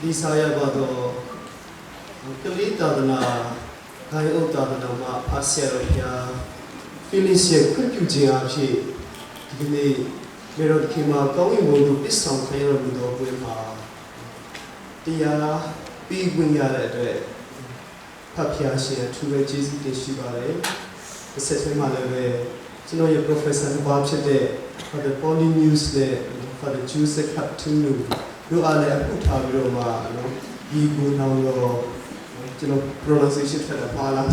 Isaya bado kelita dana kai ota dana ma pasero ya Felicia kukuji api dikini merod kima kawi modu pisang kaya mudo kue ma dia pi gunya le papia she tuwe jisu de shibare settle ma le 저는 이 프로페서 바치데 for the Poly News le for the Juice Cartoon 요 안에 부탁으로 막 이구 나오고 저는 pronunciation 잘 봐라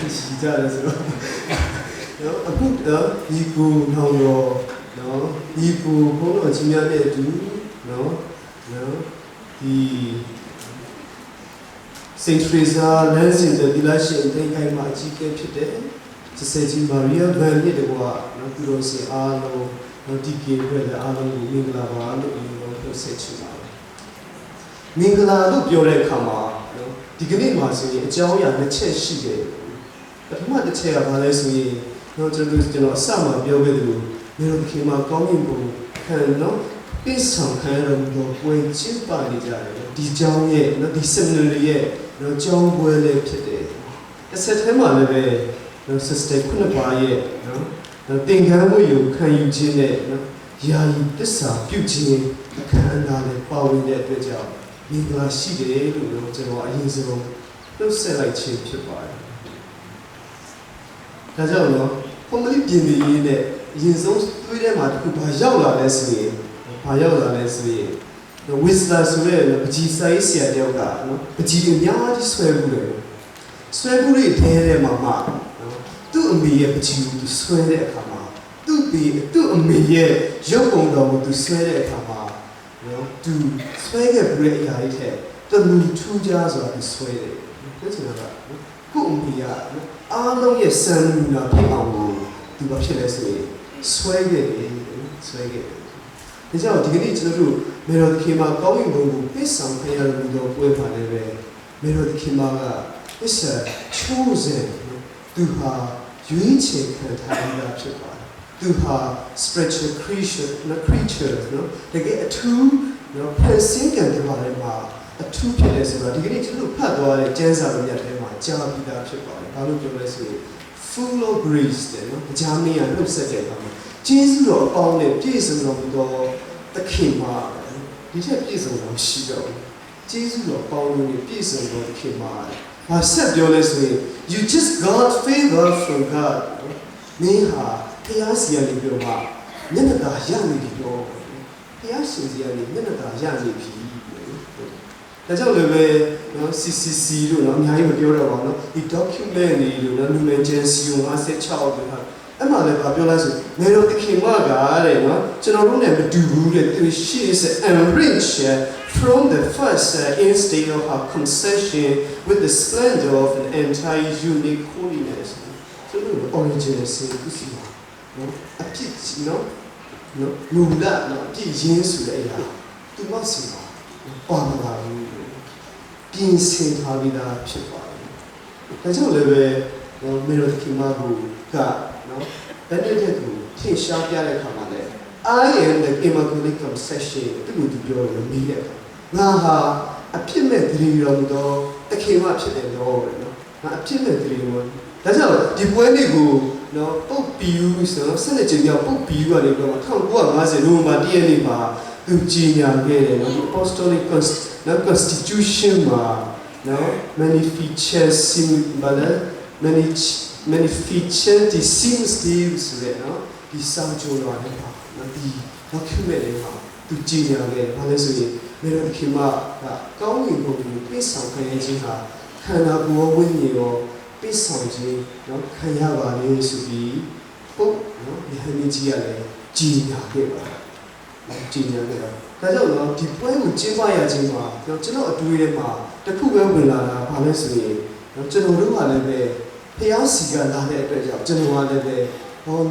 시작해서 요 이구 나오고 이구 보는 지면에 이 Saint Teresa 랜신 데 딜라시 인테이카이 마지게ဖြစ်တဲ့ Saint Maria Valley de wa no kurosi alo no dike wele alo mingla ba lo no set chi ba mingla lo ပြောတဲ့အခါမှာဒီကနေ့မှာဆိုရင်အကြောင်းအရာနှစ်ချက်ရှိတယ်ပထမတစ်ချက်ကဘာလဲဆိုရင်ကျွန်တော်အစမှာပြောခဲ့သလိုမျိုးတစ်ခေတ်မှာကောင်းကင်ဘုံခံနော်ပြည့်စုံခံရတော့ပွဲကျင်းပနေကြတယ်ဒီကြောင်းရဲ့ဒီ seminary ရဲ့ကြောင်းပွဲလေးဖြစ်တယ်တစ်ဆက်တည်းမှာလည်းပဲsister ခုနှစ်ပါးရဲ့သင်္ကန်းဝတ်ယူခံယူခြင်းနဲ့ယာယီတစ္ဆာပြုခြင်းအခမ်းအနားနဲ့ပါဝင်တဲ့အတွက်ကြောင့်မင်္ဂလာရှိတယ်လို့ကျွန်တော်အရင်ဆုံးနှုတ်ဆက်လိုက်ခြင်းဖြစ်ပါတယ်။ဒါကြောင့်ပုံမလေးပြင်ပြီးရင်းနဲ့အရင်ဆုံးတွေးထဲမှာတစ်ခုဘာရောက်လာလဲဆိုရင်ဝစ်လာဆိုတဲ့ပကြီးဆိုင်ဆရာတယောက်ကပကြီးအများကြီးဆွဲမှုတွေထဲမှာသူ့အမေရဲ့ပကြီးကိုသူဆွဲတဲ့အခါမှာသူ့အမေရဲ့ရုပ်ပုံတော်ကိုသူဆွဲတဲ့အခါမှာသူဆွဲခဲ့ပြီးတဲ့အရာတွေထက်တလူထူးခြားစွာသူဆွဲတယ်ပြောချင်တာကကို့အမေကအားလုံးရဲ့စံနမူနာဖြစ်အောင်ကိုသူဘာဖြစ်လဲဆိုရင်ဆွဲခဲ့တယ်ဒါကြောင့်ဒီကနေ့ကျွန်တော်တို့မေတော်သခင်မှာကောင်းကင်ဘုံကိုပြည့်စုံခံရလို့တော့ပွဲမှာလည်းပဲမေတော်သခင်မှာက it's a chosen သူဟာရွေးချယ်ခံထားရတာဖြစ်ပါတယ်သူဟာ spiritual creature တကယ်အထူးဖန်ဆင်းခံတဲ့ဘာလဲမှာအထူးဖြစ်လဲဆိုတော့ဒီကနေ့ကျွန်တော်ဖတ်သွားတဲ့ကျမ်းစာတော်မြတ်ထဲမှာကြားပြီးသားဖြစ်ပါတယ်ဘာလို့ပြောလဲဆိုရင် full of grace တဲ့အကြမ်းမင်းရနှုတ်ဆက်ကြပါမယ်ကျေးဇူးတော်အပေါင်းနဲ့ပြည့်စုံတော်မူသောသခင်မှာဒီထက်ပြည့်စုံတော်ရှိတော့ကျေးဇူးတော်အပေါင်းနဲ့ပြည့်စုံတော်သခင်မှာဘာဆက်ပြောလဲဆိုရင် you just got favor from God မင်းဟာဖျားစီရနေပြောမှာမျက်နှာသာရနေပြီတော့ဖျားရှင်စီရနေမျက်နှာသာရနေပြီဒါကြောင့်လည်းပဲCCC လို့အများကြီးမပြောတော့ပါဘူးဒီ document တွေလို့လူငယ် agency 56လို့ဟာအဲ့မှာလည်းပြောလိုက်ဆိုမေတော်သခင်မကတဲ့ကျွန်တော်တို့နဲ့မတူဘူးတဲ့ she is enriched from the first instinct of her conception with the splendor of an entire unique holiness ဆိုတော့ original sin ကိုစီအဖြစ်လူလာအဖြစ်ရင်းဆိုတဲ့အရာသူမစီပါမလာဘူးပြင်ဆင်ထားပြီးသားဖြစ်ပါတယ်ဒါကြောင့်လည်းပဲမေတော်သခင်မကဘယ်နဲ့တဲ့ကိုထင်ရှားပြတဲ့အခါမှာလည်း I am the immaculate conception သူပြောလို့မိတဲ့ငါဟာအဖြစ်မဲ့တည်တော်မူသောသခင်မဖြစ်တယ်လို့ငါအဖြစ်မဲ့တည်တော်ဒါကြောင့်ဒီပွဲလေးကိုပုတ်ပီယူဆိုတော့ဆက်လက်ကြည့်ပြောပုတ်ပီယူကနေတော့1950နိုဝင်ဘာ1ရက်နေ့မှာသူကြီးညာခဲ့တယ်ဒီ apostolic constitution မှာmany features many features ဒီ seems to ဆိုတဲ့ဒီစောင့်ကြိုးတော်နဲ့ပါဒီ document တွေမှာသူကြီးညာခဲ့ဘာလဲဆိုရင်မေတော်ခင်မကောင်းကင်ဘုံကိုပြည့်စုံခံရခြင်းဟာခန္ဓာကိုယ်ဝိညာဉ်ရောပြည့်စုံခြင်းခံရပါလေဆိုပြီးပုတ်ဒီဟန်ကြီးကလည်းကြီးညာခဲ့ပါကြီးညာခဲ့တာဒါကြောင့်ဒီပွဲကိုကျင်းပရခြင်းမှာကျွန်တော်အတွေ့အထဲမှာတခုပဲဝင်လာတာဘာလဲဆိုရင်ကျွန်တော်တို့ကလည်းပဲဖျားစီကလာတဲ့အတွက်ကြောင့်ကျွန်တော်ကလည်းပဲ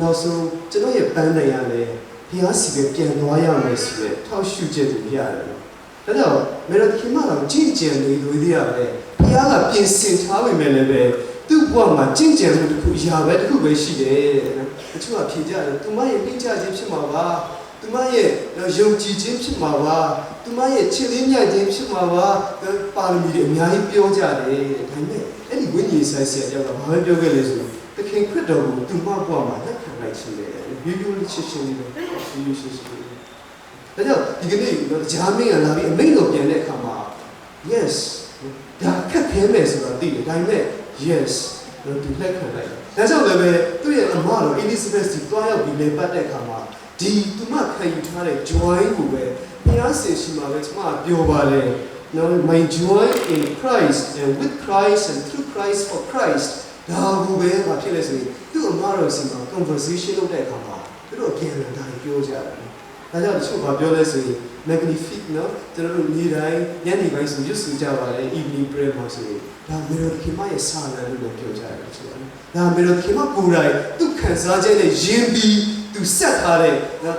နောက်ဆုံးကျွန်တော်ရဲ့ပန်းတိုင်ရလည်းဖျားစီပဲပြန်သွားရမယ်ဆိုတဲ့ထောက်ရှုချက်တွေရတယ်ဒါကြောင့်မေတော်ခင်မတော်ကြင်ကြံနေလို့ဒီရပဲဖျားကပြင်ဆင်ထားပေမဲ့လည်းပဲသူ့ဘဝမှာကြင်ကြံမှုတစ်ခုရာပဲတစ်ခုပဲရှိတယ်တချို့ကဖြေကြတယ်သူမရဲ့နှိမ့်ချခြင်းဖြစ်မှာပါသူ သူမရဲ့ယုံကြည်ခြင်းဖြစ်မှာပါသူမရဲ့ချစ်လေးမြတ်ခြင်းဖြစ်မှာပါပါရမီတွေအများကြီးပြောကြတယ်ဒါပေမဲ့အဲ့ဒီဝိညာဉ်ဆိုင်ဆရာကဘာပဲပြောခဲ့လဲဆိုတော့သခင်ခရစ်တော်ကိုသူမဘဝမှာလက်ခံလိုက်ခြင်းလေရိုးရိုးလေးချစ်ခြင်းလေးပဲရိုးရိုးချစ်ခြင်းလေးဒါကြောင့်ဒီကနေ့ဂျာမင်းကလာပြီးအမိန့်တော်ပြန်တဲ့အခါမှာ yes ဒါခက်ခဲမယ်ဆိုတာသိတယ်ဒါပေမဲ့ yes သူလက်ခံလိုက်ဒါကြောင့်လည်းပဲသူ့ရဲ့အမတော် Elizabeth ဒီတွားရောက်ပြီးလေပတ်တဲ့အခါမှာဒီသူမခံယူထားတဲ့ joy ကိုပဲဘုရားရှင်ရှိမှာပဲကျွန်မပြောပါလေ Now my joy in Christ and with Christ and through Christ for Christ ဒါကိုပဲမဖြစ်လဲဆိုရင်သူ့အမတော်စီမှာ conversation လုပ်တဲ့အခါမှာသူတို့အပြန်အလှန်ဒါပြောကြတယ်ဒါကြောင့်တချို့ဘာပြောလဲဆိုရင် magnifique နော်ကျွန်တော်တို့နေ့တိုင်းညနေပိုင်းဆိုရွတ်ဆိုကြပါလေ evening prayer မှာဆိုရင်ဒါမေတော်ခင်မရဲ့စာလမ်းလို့ပြောကြတယ်တချို့ဒါမေတော်ခင်မကိုယ်တိုင်သူခံစားချက်နဲ့ယဉ်ပြီးသူဆက်ထားတဲ့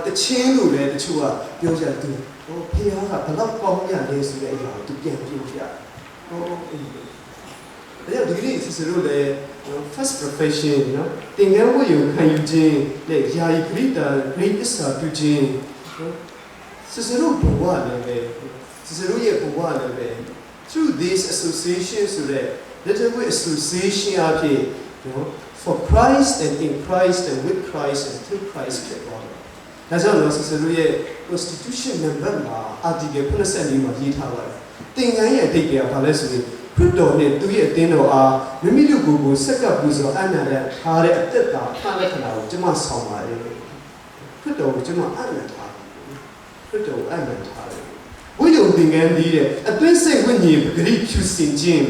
တခြင်းလို့လည်းတချို့ကပြောကြတယ်သူဟောဖေဟာကဘလောက်ကောင်းရလဲဆိုတဲ့အရာကိုသူပြန်ပြောပြဟောအဲ့ဒီဒါကြောင့်ဒီနေ့ဆရာတို့လည်း first profession နော်တင်ငန်းဝတ်ယူခံယူခြင်းနဲ့ယာယီဂရိတာဂရိတ္တစာပြုခြင်းဆရာတို့ဘဝလည်းပဲဆရာတို့ရဲ့ဘဝလည်းပဲ through this association ဆိုတဲ့ little way association အဖြစ်နော် for Christ and in Christ and with Christ and through Christ ဖြစ်သွားတယ်။ဒါကြောင့်လို့ဆရာတို့ရဲ့ constitution number မှာ article 94မှာရေးထားပါတယ်။တင်ငန်းရဲ့အဓိပ္ပာယ်ကဘာလဲဆိုရင်ခရစ်တော်နဲ့သူ့ရဲ့အသင်းတော်အားမိမိတို့ကိုယ်ဆက်ကပ်ပူဇော်အနန္တထားတဲ့အသက်တာဖန်လက္ခဏာကိုကျွန်မဆောင်ပါတယ်ခရစ်တော်ကိုကျွန်မအနန္တထားခရစ်တော်ကိုအနန္တထားတယ်ဝိညာဉ်သင်္ကန်းကြီးတဲ့အသွေးစိတ်ဝိညာဉ်ပဂရိဖြူစင်ခြင်း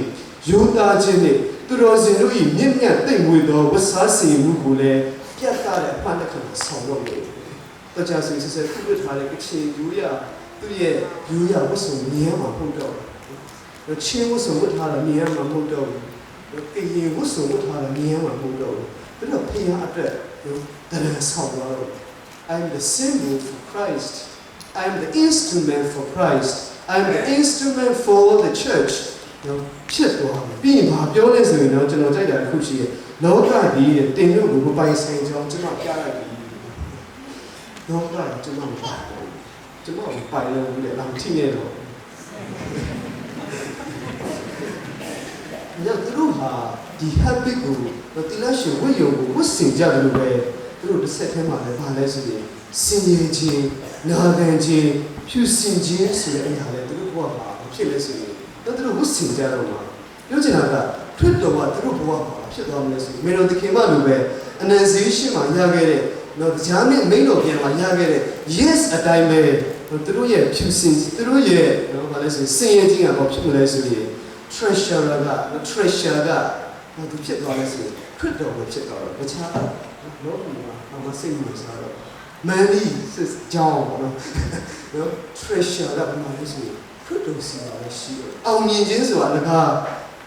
ယုံသားခြင်းနဲ့သူတော်စင်တို့၏မြင့်မြတ်သိမ်မွေ့သောဝတ်စားစင်မှုကိုလည်းပြတ်သားတဲ့ဖန်လက္ခဏာဆောင်လို့ရတယ်တော့ကြာဆိုဆက်ခုပြထားတဲ့ကချင်ယူရသူ့ရဲ့ယူရဝတ်စုံမြင်မှာဟုတ်တော့ချင်းဝတ်စုံဝတ်ထားတာမြင်မှာမဟုတ်တော့ဘူးကရင်ဝတ်စုံဝတ်ထားတာမြင်မှာမဟုတ်တော့ဘူးဒါတော့ဖခင်အတွက်တရံဆောင်သွားတော့ I'm the symbol for Christ I'm the instrument for Christ I'm the instrument for the church ဖြစ်သွားပြီပြီးရင်ဘာပြောလဲဆိုရင်တော့ကျွန်တော်ကြိုက်တာတစ်ခုရှိတယ်လောကကြီးတဲ့တင်တို့ကိုမပိုင်ဆိုင်ကြောင်းကျွန်တော်ကြားလိုက်ပြီလောကကျွန်တော်မပိုင်ဘူးကျွန်တော်မပိုင်လို့ဘူးလေလာထိနေတော့ညသူတို့ဟာဒီ habit ကိုတိလရှင်ဝိယုံကိုဝတ်ဆင်ကြတယ်လို့ပဲသူတို့တစ်ဆက်ထဲမှာလည်းဘာလဲဆိုရင်စင်ကြယ်ခြင်းနာခံခြင်းဖြူစင်ခြင်းဆိုတဲ့အရာလည်းသူတို့ဘဝမှာဖြစ်လဲဆိုရင်သူတို့ဝတ်ဆင်ကြတော့မှာပြောချင်တာကခရစ်တော်ကသူတို့ဘဝမှာဖြစ်သွားမလဲဆိုရင်မေတော်သခင်မလိုပဲအနန္တရှင်မှာရခဲ့တဲ့တရားနဲ့မိန့်တော်ပြန်မှာရခဲ့တဲ့ yes အတိုင်းပဲသူတို့ရဲ့ဖြူစင်သူတို့ရဲ့ဘာလဲဆိုရင်စင်ရင်ခြင်းကဘာဖြစ်မလဲဆိုရင် treasure က treasure ကဘာသူဖြစ်သွားလဲဆိုရင်ခရစ်တော်ပဲဖြစ်သွားတော့တခြားလောကမှာမစိတ်ဝင်စားတော့ money စစ်ကြောင်းပေါ့နော် treasure ကဘာလဲဆိုရင်ခရစ်တော်စီမှာရှိတယ်အောင်မြင်ခြင်းဆိုတာက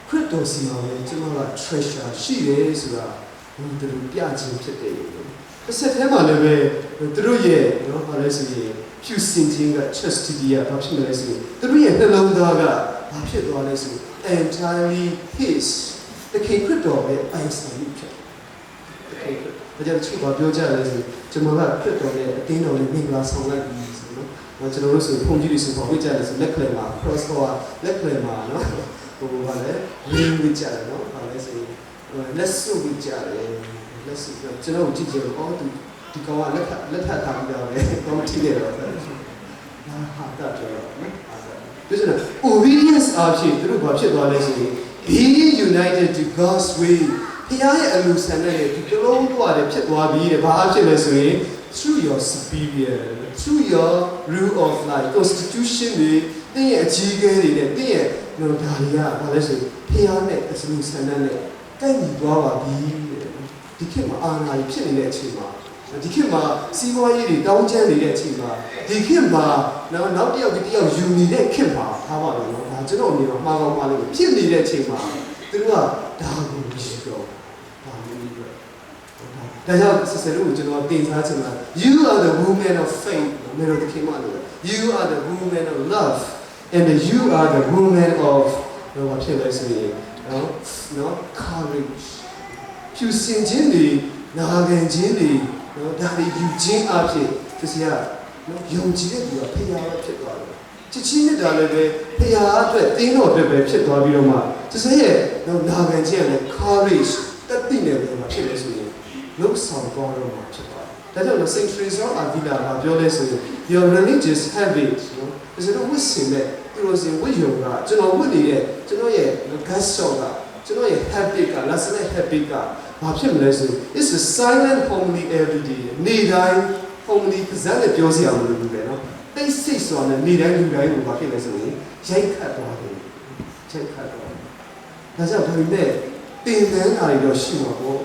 ခရစ်တော်စီမှာပဲကျွန်တော်က treasure ရှိတယ်ဆိုတာသူတို့ပြခြင်းဖြစ်တယ်တစ်ဆက်တည်းမှာလည်းပဲသူတို့ရဲ့ဘာလဲဆိုရင်ဖြူစင်ခြင်းက chastity ကဘာဖြစ်မလဲဆိုရင်သူတို့ရဲ့နှလုံးသားကဘာဖြစ်သွားလဲဆိုရင် entirely his တကယ်ခရစ်တော်ရဲ့အိုင်စင်ဖြစ်တယ်ဒါကြောင့်သူကပြောကြတယ်ဆိုကျွန်တော်ကခရစ်တော်ရဲ့အတင်းတော်နဲ့မင်္ဂလာဆောင်လိုက်ပြီးဆိုနော်ကျွန်တော်တို့ဆိုဘုန်းကြီးတွေဆိုဘာဝိကြတယ်ဆိုလက်ကလေးမှာ cross ကလက်ကလေးမှာနော်ဟိုဘာလဲရင်းဝိကြတယ်နော်ဘာလဲဆိုရင်လက်စုပ်ဝိကြတယ်လက်စုပ်ကျွန်တော်ကြည့်ကြတော့အော်ဒီကောင်ကလက်ထပ်ထားပြီးတော့လေကောင်းထီးနေတော့ဟာတာကြောနော်ဒါဆိုတော့ obedience အဖြစ်သူတို့ဘာဖြစ်သွားလဲဆိုရင် being united to God's way ဖခင်ရဲ့အလိုဆန္ဒနဲ့ဒီလုံးသွားတယ်ဖြစ်သွားပြီတဲ့ဘာအဖြစ်လဲဆိုရင် through your superior through your rule of life constitution တွေတင်းရဲ့အကြီးအကဲတွေနဲ့တင်းရဲ့ဒါတွေကဘာလဲဆိုရင်ဖခင်နဲ့အလိုဆန္ဒနဲ့ကိုက်ညီသွားပါပြီဒီခေတ်မှာအာဏာကြီးဖြစ်နေတဲ့အချိန်မှာဒီခေတ်မှာစီးပွားရေးတွေတောင်းကျမ်းနေတဲ့အချိန်မှာဒီခေတ်မှာနောက်တစ်ယောက်တစ်ယောက်ယူနေတဲ့ခေတ်မှာထားပါလို့နော်ဒါကျွန်တော်အနေနဲ့မှားကောင်းမှားလို့ဖြစ်နေတဲ့အချိန်မှာသူတို့ကဒါကိုမရှိတော့ဒါမျိုးတွေဒါကြောင့်ဆက်စလို့ကျွန်တော်တင်စားချင်တာ you are the woman of faith မေတော်သခင်မလို့ you are the woman of love and you are the woman of ဘာဖြစ်လဲဆိုရင်နော် courage ဖြူစင်ခြင်းတွေနာခံခြင်းတွေဒါတွေယူခြင်းအဖြစ်သူစရာ ယုံကြည်တဲ့သူကဖျားပဲဖြစ်သွားတယ်ချစ်ချင်းနဲ့တာလည်းပဲဖျားအတွက်တင်းတော်အတွက်ပဲဖြစ်သွားပြီးတော့မှတစရဲ့နာခံခြင်းနဲ့ courage တက်တည်နေတယ်မှာဖြစ်လဲဆိုရင်လှုပ်ဆောင်သွားတော့မှာဖြစ်သွားတယ်ဒါကြောင့် Saint Teresa of Avila ကပြောလဲဆိုရင် your religious habits နော်ဒါဆိုတော့ဝတ်စင်တဲ့သူတို့စင်ဝတ်ယုံကကျွန်တော်ဝတ်နေတဲ့ကျွန်တော်ရဲ့ gas shop ကကျွန်တော်ရဲ့ habit က last night habit ကဘာဖြစ်မလဲဆိုရင် it's a silent harmony every day နေ့တိုင်း harmony ကစားနဲ့ပြောစရာမလိုဘူးပဲနော်တိတ်ဆိတ်စွာနဲ့နေ့တိုင်းလူတိုင်းကိုဘာဖြစ်လဲဆိုရင်ရိုက်ခတ်သွားတယ်ရိုက်ခတ်သွားတယ်ဒါကြောင့်ဒါပေမဲ့ပင်ပန်းတာတွေတော့ရှိမှာပေါ့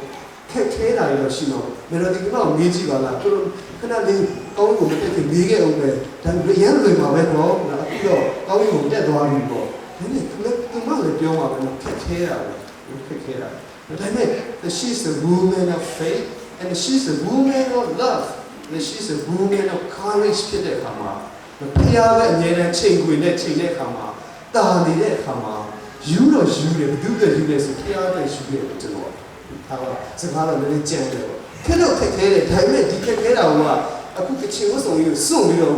ခက်ခဲတာတွေတော့ရှိမှာပေါ့မယ်လိုဒီကတော့မေးကြည့်ပါလားသူတို့ခဏလေးကောင်းကိုမတက်ခင်မေးခဲ့အောင်ပဲဒါရမ်းလွယ်မှာပဲတော့အခုတော့ကောင်းကိုတက်သွားပြီပေါ့ဒါနဲ့သူမလည်းပြောမှာပဲခက်ခဲတာပဲခက်ခဲတာဒါပေမဲ့ she's a woman of faith and she's a woman of love and she's a woman of courage ဖြစ်တဲ့အခါမှာဖျားပဲအမြဲတမ်းချိန်ခွေနဲ့ချိန်တဲ့အခါမှာတာနေတဲ့အခါမှာယူတော့ယူတယ်ဘယ်သူကယူလဲဆိုဖျားပဲယူတယ်ကျွန်တော်ဟာစကားတော့လည်းကြံတယ်ပေါ့ခက်တော့ခက်ခဲတယ်ဒါပေမဲ့ဒီခက်ခဲတာကအခုကချင်ဝတ်စုံကြီးကိုစွန့်ပြီးတော့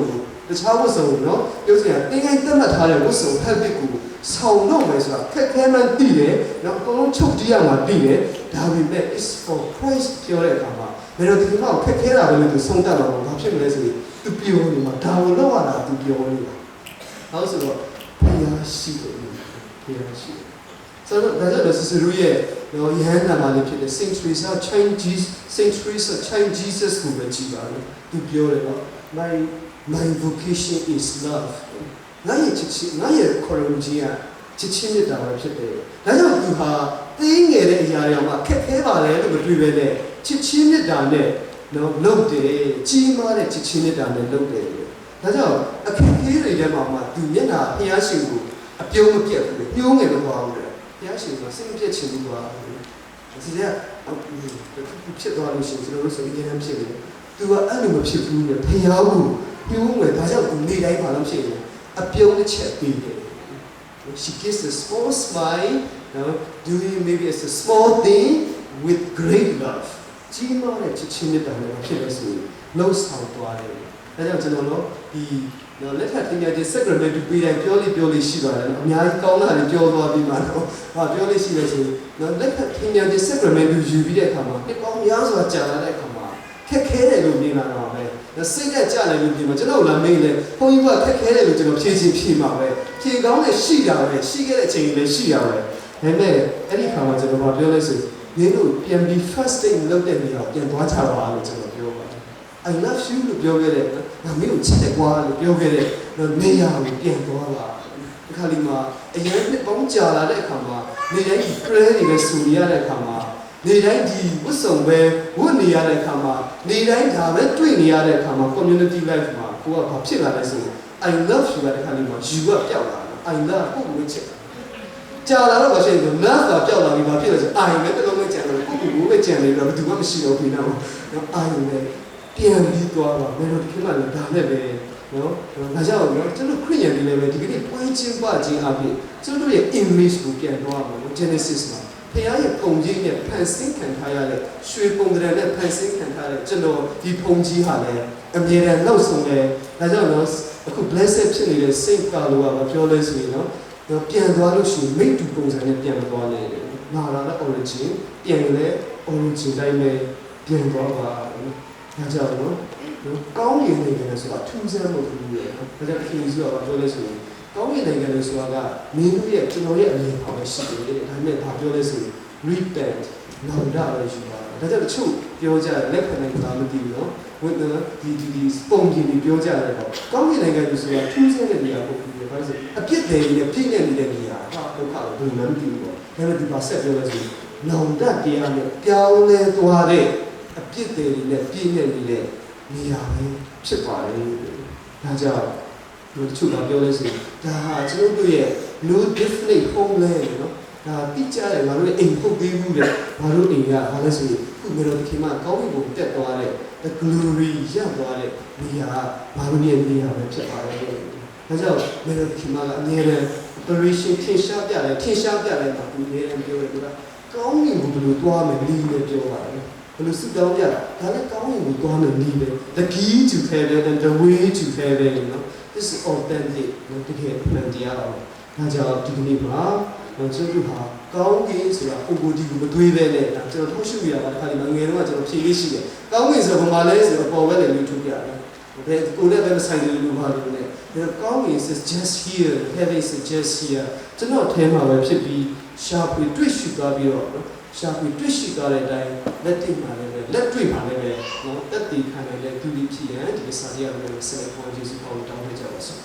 တခြားဝတ်စုံနော်ပြောစရာတင်းတိုင်းတက်မှတ်ထားတဲ့ဝတ်စုံ habit ကိုဆောင်တော့မယ်ဆိုတာခက်ခဲမှန်းသိတယ်နောက်အကုန်လုံးချုပ်ကြည့်ရမှာသိတယ်ဒါပေမဲ့ is for Christ ပြောတဲ့အခါမှာဘယ်တော့ဒီမှာခက်ခဲတာပဲလို့သူဆုံးတတ်တော့ဘာဖြစ်မလဲဆိုရင်သူပြောနေမှာဒါကိုလောက်ရတာသူပြောနေတာနောက်ဆိုတော့ဘုရားရှိတယ်ဘုရားရှိတယ်ဆိုတော့ဒါကြောင့်ဆရာရဲ့နော်ယဟန်နာမလေးဖြစ်တဲ့ Saint Teresa Saint Teresa Child Jesus ကိုပဲကြည့်ပါလို့သူပြောတယ်နော် my vocation is love ငါရဲ့ချစ်ချင်းငါရဲ့ခေါ်လုံကြီးကချစ်ချင်းမြတ်တာပဲဖြစ်တယ်ဒါကြောင့်သူဟာသေးငယ်တဲ့အရာတွေမှာခက်ခဲပါလေလို့မတွေ့ပဲနဲ့ချစ်ချင်းမြတ်တာနဲ့နော်လုပ်တယ်ကြီးမားတဲ့ချစ်ချင်းမြတ်တာနဲ့လုပ်တယ်ဒါကြောင့်အခက်အခဲတွေထဲမှာသူမျက်နှာဖျားရှင်ကိုအပြုံးမပြတ်ဘူးညှိုးငယ်မသွားဘူးလေဖျားရှင်ကစိတ်မပြတ်ချင်ဘူးကွာဒီကဖြစ်သွားလို့ရှိရင်ကျွန်တော်တို့ဆိုရင်လည်းဖြစ်တယ်သူကအဲ့လိုမဖြစ်ဘူးလေဖျားကိုညှိုးငယ်ဒါကြောင့်သူနေ့တိုင်းပါလို့ဖြစ်တယ်အပြုံးတစ်ချက်ပြီးတယ် she gives a small smile doing maybe it's a small thing with great love ကြီးမားတဲ့ချစ်ချင်းမြတ်တာလည်းဖြစ်လို့ဆိုရင်လှုပ်ဆောင်သွားတယ်ဒါကြောင့်ကျွန်တော်တို့ဒီလက်ထပ်တင်ရတဲ့ sacrament ပြီးတိုင်းပြောလိရှိပါတယ်အများကြီးကောင်းတာတွေပြောသွားပြီးမှတော့ဟာပြောလိရှိတယ်ဆိုရင်လက်ထပ်တင်ရတဲ့ sacrament ကိုယူပြီးတဲ့အခါမှာတစ်ပေါင်းများစွာကြာလာတဲ့အခါမှာခက်ခဲတယ်လို့မြင်လာတော့ပဲစိတ်နဲ့ကြာတယ်လို့ပြင်မှာကျွန်တော်လာမေးတယ်ဘုန်းကြီးကခက်ခဲတယ်လို့ကျွန်တော်ဖြေချင်းဖြေမှာပဲဖြေကောင်းတယ်ရှိတာပဲရှိခဲ့တဲ့အချိန်လည်းရှိရပဲဒါပေမဲ့အဲ့ဒီခါမှာကျွန်တော်ပြောလိုက်ဆိုမင်းတို့ပြန်ပြီး first thing လုပ်တဲ့နေရာပြန်သွားကြပါလို့ကျွန်တော်ပြောပါတယ် I love you လို့ပြောခဲ့တယ်ငါမင်းကိုချစ်တယ်ကွာလို့ပြောခဲ့တဲ့နေရာကိုပြန်သွားပါဒီခါလေးမှာအရင်နှစ်ပေါင်းကြာလာတဲ့အခါမှာနေတိုင်း prayer တွေနဲ့ဆူရတဲ့အခါမှာနေတိုင်းဒီဝတ်စုံပဲဝတ်နေရတဲ့အခါမှာနေတိုင်းဒါပဲတွေ့နေရတဲ့အခါမှာ community life မှာကိုကဘာဖြစ်လာလဲဆိုရင် I love you တဲ့ခါလေးမှာယူကပျောက်လာတယ် I love ကိုဝတ်ချစ်ကြာလာတော့ဘာဖြစ်လဲ love ကပျောက်လာပြီးဘာဖြစ်လဲဆို I ပဲတလုံးနဲ့ကြံလို့ကိုပဲကြံနေတော့ဘယ်သူမှမရှိတော့ဘူးနော် I နဲ့ပြန်ပြီးသွားတော့ဘယ်လိုဖြစ်လာလဲဒါနဲ့ပဲနော်ဒါကြောင့်နော်ကျွန်တော်ခရိယန်တွေလည်းပဲဒီကနေ့ပွဲချင်းပါခြင်းအပြင်ကျွန်တော်ရဲ့ image ကိုပြန်သွားမှာနော် Genesis မှာဖခင်ရဲ့ပုံကြီးနဲ့ဖန်ဆင်းခံထားရတဲ့ရွှေပုံတရံနဲ့ဖန်ဆင်းခံထားတဲ့ကျွန်တော်ဒီပုံကြီးဟာလည်းအမြဲတမ်းလှုပ်ဆောင်တယ်ဒါကြောင့်နော်အခု blessed ဖြစ်နေတဲ့ Saint Carlo ကပြောလဲဆိုရင်နော်ပြန်သွားလို့ရှိရင်မိတ္တူပုံစံနဲ့ပြန်မသွားနဲ့မာလာတဲ့ origin ပြန်လဲ origin တိုင်းပဲပြန်သွားပါဒါကြောင့်နော်ကောင်းရည်နိုင်ငံဆိုတာထူးဆန်းမှုဘူးလေဒါကြောင့်ခင်ဗျားကပြောလဲဆိုရင်ကောင်းရည်နိုင်ငံဆိုတာကမင်းတို့ရဲ့ကျွန်တော်ရဲ့အမြင်ပါပဲရှိတယ်ဒါပေမဲ့ဒါပြောလဲဆိုရင် repent နောက်ဒါပဲရှိပါဒါကြောင့်တချို့ပြောကြတယ်လက်ခံနိုင်တာမသိဘူးနော်ဝိသဒီပုံကြီးတွေပြောကြတယ်ပေါ့ကောင်းရည်နိုင်ငံဆိုတာထူးဆန်းတဲ့နေရာပေါ့ဒီဘာလို့အပြစ်တွေနဲ့ပြည့်နေတဲ့နေရာဟာဒုက္ခကိုဘယ်မှမသိဘူးပေါ့ဒါပေမဲ့ဒီပါဆက်ပြောလဲဆိုရင်နောင်တတရားနဲ့ပြောင်းလဲသွားတဲ့အပြစ်တွေနဲ့ပြည့်နေတဲ့နေရာပဲဖြစ်ပါတယ်ဒါကြောင့်ဒီတချို့ကပြောလဲဆိုဒါဟာကျွန်တော်တို့ရဲ့ no definite homeland နော်ဒါတိကျတယ်ငါတို့ရဲ့အိမ်ပုတ်သေးဘူးလေငါတို့အိမ်ကဘာလဲဆိုရင်ခုမျိုးတို့ဒီမှာကောင်းကင်ဘုံတက်သွားတဲ့ the glory ရသွားတဲ့နေရာဘာလို့ရဲ့နေရာပဲဖြစ်ပါတယ်ဒါကြောင့်မျိုးတို့ဒီမှာကအမြဲတမ်း operation ထင်ရှားပြတယ်မှာသူအမြဲတမ်းပြောတယ်သူကကောင်းကင်ဘုံဘယ်လိုသွားမယ်လီးနဲ့ပြောပါတယ် ဘယ်လိုစုတောင်းကြတာဒါလည်းကောင်းရင်ကိုသွားမယ်နည်းပဲ the key to heaven and the way to heaven နော် this is authentic နော်တကယ်မှန်တရားပါဒါကြောင့်ဒီနေ့မှာကျွန်တော်တို့ဟာကောင်းကင်ဆိုတာပုံကိုဒီကိုမတွေးပဲနဲ့ဒါကျွန်တော်ထုတ်ရှုရတာတစ်ခါဒီမှာငယ်တော့ကျွန်တော်ဖြေလေးရှိတယ်ကောင်းကင်ဆိုတော့ဘာလဲဆိုတော့ပေါ်ပဲလေလို့ထုတ်ပြတယ်ဘယ်ကိုလည်းပဲမဆိုင်တယ်လို့ဟာလို့ねဒါကောင်းကင် is just here heaven is just here ကျွန်တော်ထဲမှာပဲဖြစ်ပြီးရှာဖွေတွေ့ရှိသွားပြီးတော့ရှာဖွေတွေ့ရှိသွားတဲ့အတိုင်းလက်တွေ့မှာလည်းလက်တွေ့မှာလည်းနော်တက်တည်ခံရတဲ့သူဒီဖြစ်ရင်ဒီစာရီရမယ်ဆက်လက်ခေါ်ကျေးဇူးပေါင်းတောင်းပေးကြပါစို့